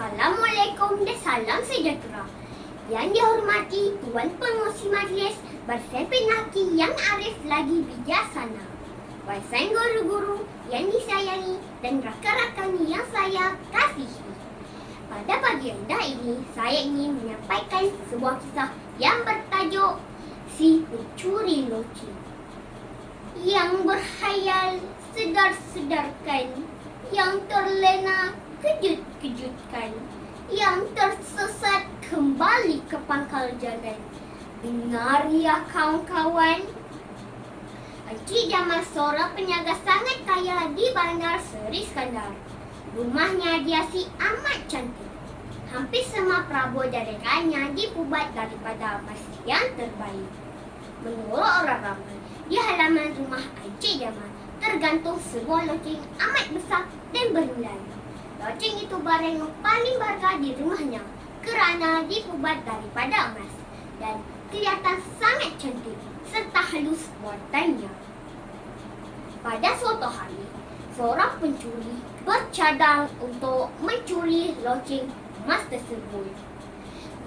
Assalamualaikum dan salam sejahtera. Yang dihormati Tuan Pengurusi Majlis, Bersepin Haki yang arif lagi bijaksana, Wahai guru-guru yang disayangi dan rakan-rakan yang saya kasihi. Pada pagi indah ini, saya ingin menyampaikan sebuah kisah yang bertajuk Si Pencuri Loci. Yang berkhayal sedar-sedarkan, yang terlena kejut-kejutkan, yang tersesat kembali ke pangkal jalan. Dengar ya kawan-kawan, Encik Jamal seorang peniaga sangat kaya di Bandar Seri Skandar. Rumahnya dihiasi amat cantik. Hampir semua perabot dan rekannya dibuat daripada emas yang terbaik. Menurut orang ramai, di halaman rumah Encik Jamal tergantung sebuah loceng amat besar dan bernilai. Loceng itu barang yang paling berharga di rumahnya kerana dibuat daripada emas dan kelihatan sangat cantik serta halus buatannya. Pada suatu hari, seorang pencuri bercadang untuk mencuri loceng emas tersebut.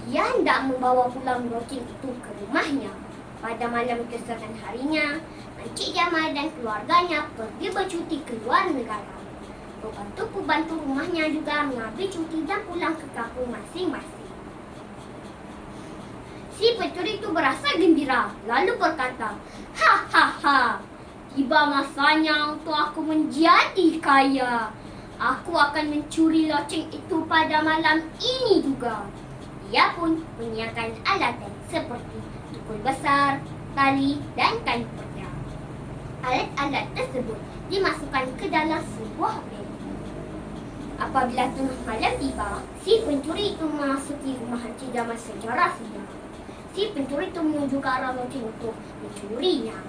Dia hendak membawa pulang loceng itu ke rumahnya. Pada malam keesokan harinya, Encik Jamal dan keluarganya pergi bercuti ke luar negara. Pembantu-pembantu rumahnya juga mengambil cuti dan pulang ke kampung masing-masing. Si pencuri itu berasa gembira, lalu berkata, "Hahaha, tiba masanya untuk aku menjadi kaya. Aku akan mencuri loceng itu pada malam ini juga." Ia pun menyiapkan alatan seperti tukul besar, tali dan kain pecah. Alat-alat tersebut dimasukkan ke dalam sebuah beg. Apabila tengah malam tiba, si pencuri itu memasuki rumah Encik Jamal secara sedang. Si pencuri itu menuju ke arah loceng untuk mencurinya.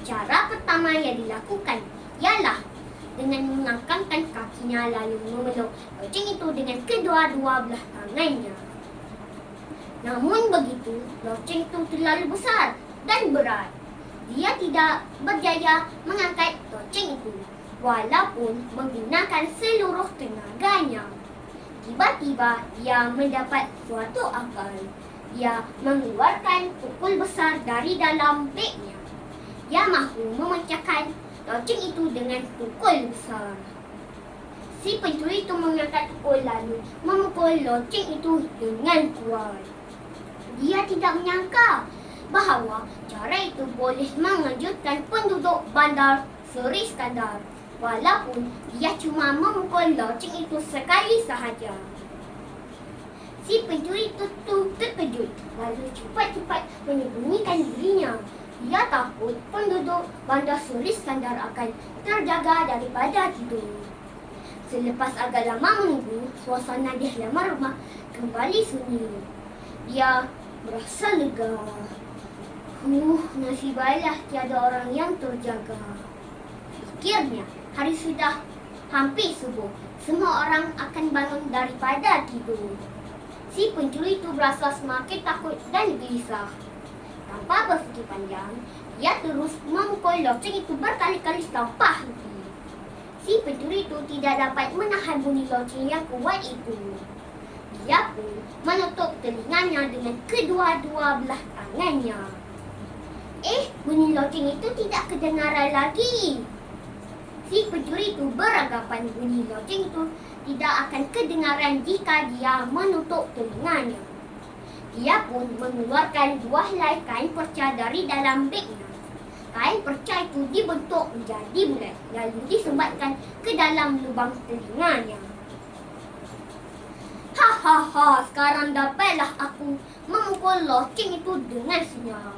Cara pertama yang dilakukan ialah dengan mengangkatkan kakinya lalu memeluk loceng itu dengan kedua-dua belah tangannya. Namun begitu, loceng itu terlalu besar dan berat. Dia tidak berjaya mengangkat loceng itu, walaupun menggunakan seluruh tenaganya. Tiba-tiba, dia mendapat suatu akal. Dia mengeluarkan pukul besar dari dalam begnya. Dia mahu memecahkan loceng itu dengan pukul besar. Si pencuri itu mengangkat pukul lalu memukul loceng itu dengan kuat. Dia tidak menyangka bahawa cara itu boleh mengejutkan penduduk Bandar Seri Skandar, walaupun dia cuma memukul loceng itu sekali sahaja. Si pencuri itu terkejut, lalu cepat-cepat menyembunyikan dirinya. Dia takut penduduk Bandar Seri Skandar akan terjaga daripada tidur. Selepas agak lama menunggu, suasana di halaman rumah kembali sunyi. Dia berasa lega. Nasib baiklah tiada orang yang terjaga, fikirnya. Hari sudah hampir subuh. Semua orang akan bangun daripada tidur. Si pencuri itu berasa semakin takut dan gelisah. Tanpa berfikir panjang, dia terus memukul loceng itu berkali-kali tanpa henti. Si pencuri itu tidak dapat menahan bunyi loceng yang kuat itu. Dia pun menutup telinganya dengan kedua-dua belah tangannya. Bunyi loceng itu tidak kedengaran lagi. Si pencuri itu beranggapan bunyi loceng itu tidak akan kedengaran jika dia menutup telinganya. Dia pun mengeluarkan dua helai kain perca dari dalam begnya. Kain perca itu dibentuk menjadi bulat, lalu disumbatkan ke dalam lubang telinganya. "Hahaha, sekarang dapatlah aku memukul loceng itu dengan senyap."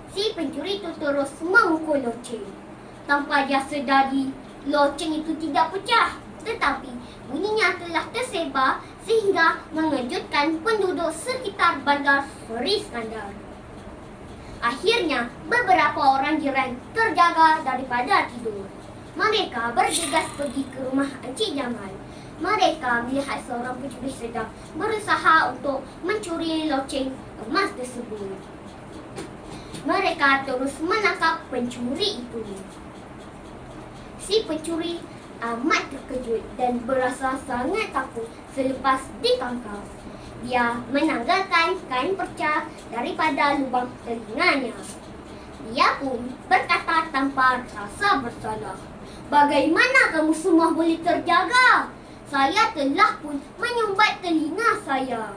Si pencuri itu terus memukul loceng. Tanpa dia sedari, loceng itu tidak pecah, tetapi bunyinya telah tersebar sehingga mengejutkan penduduk sekitar Bandar Seri Skandar. Akhirnya, beberapa orang jiran terjaga daripada tidur. Mereka bergegas pergi ke rumah Encik Jamal. Mereka melihat seorang pencuri sedang berusaha untuk mencuri loceng emas tersebut. Mereka terus menangkap pencuri itu. Si pencuri amat terkejut dan berasa sangat takut selepas ditangkap. Dia menanggalkan kain perca daripada lubang telinganya. Dia pun berkata tanpa rasa bersalah, "Bagaimana kamu semua boleh terjaga? Saya telah pun menyumbat telinga saya."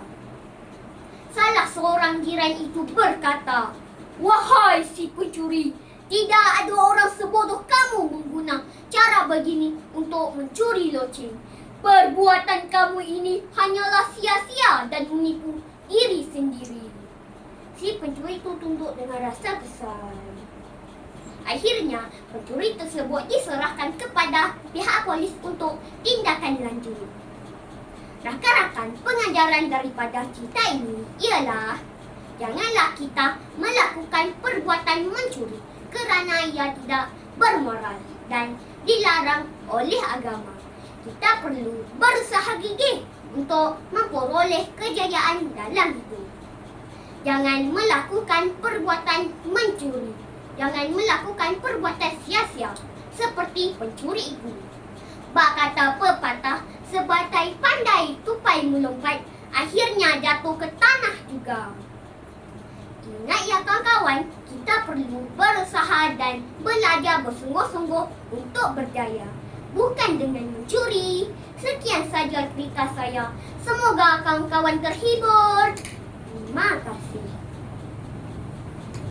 Salah seorang jiran itu berkata, "Wahai si pencuri, tidak ada orang sebodoh kamu mengguna cara begini untuk mencuri loceng. Perbuatan kamu ini hanyalah sia-sia dan menipu diri sendiri." Si pencuri itu tunduk dengan rasa kesal. Akhirnya, pencuri tersebut diserahkan kepada pihak polis untuk tindakan lanjut. Rakan-rakan, pengajaran daripada cerita ini ialah janganlah kita melakukan perbuatan mencuri kerana ia tidak bermoral dan dilarang oleh agama. Kita perlu berusaha gigih untuk memperoleh kejayaan dalam hidup. Jangan melakukan perbuatan mencuri. Jangan melakukan perbuatan sia-sia seperti pencuri itu. Bak kata pepatah, sebatai pandai tupai melompat, akhirnya jatuh ke tanah juga. Ingat ya kawan-kawan, kita perlu berusaha dan belajar bersungguh-sungguh untuk berjaya, bukan dengan mencuri. Sekian saja cerita saya. Semoga kawan-kawan terhibur. Terima kasih.